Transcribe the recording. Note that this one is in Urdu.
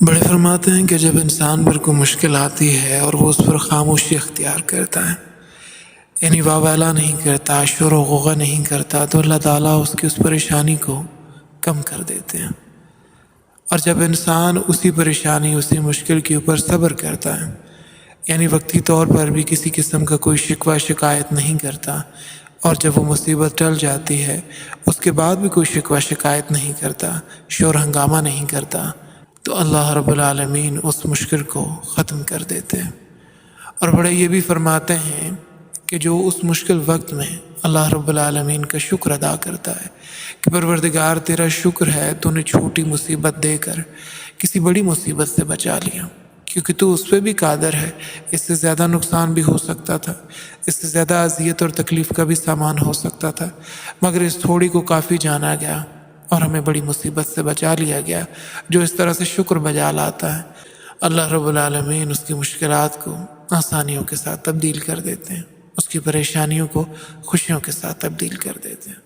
بڑے فرماتے ہیں کہ جب انسان پر کوئی مشکل آتی ہے اور وہ اس پر خاموشی اختیار کرتا ہے، یعنی واویلا نہیں کرتا، شور و غوغا نہیں کرتا، تو اللہ تعالیٰ اس کی اس پریشانی کو کم کر دیتے ہیں۔ اور جب انسان اسی پریشانی، اسی مشکل کے اوپر صبر کرتا ہے، یعنی وقتی طور پر بھی کسی قسم کا کوئی شکوہ شکایت نہیں کرتا، اور جب وہ مصیبت ٹل جاتی ہے اس کے بعد بھی کوئی شکوہ شکایت نہیں کرتا، شور ہنگامہ نہیں کرتا، تو اللہ رب العالمین اس مشکل کو ختم کر دیتے ہیں۔ اور بڑے یہ بھی فرماتے ہیں کہ جو اس مشکل وقت میں اللہ رب العالمین کا شکر ادا کرتا ہے کہ پروردگار تیرا شکر ہے تو نے چھوٹی مصیبت دے کر کسی بڑی مصیبت سے بچا لیا، کیونکہ تو اس پہ بھی قادر ہے، اس سے زیادہ نقصان بھی ہو سکتا تھا، اس سے زیادہ اذیت اور تکلیف کا بھی سامان ہو سکتا تھا، مگر اس تھوڑی کو کافی جانا گیا اور ہمیں بڑی مصیبت سے بچا لیا گیا۔ جو اس طرح سے شکر بجا لاتا ہے، اللہ رب العالمین اس کی مشکلات کو آسانیوں کے ساتھ تبدیل کر دیتے ہیں، اس کی پریشانیوں کو خوشیوں کے ساتھ تبدیل کر دیتے ہیں۔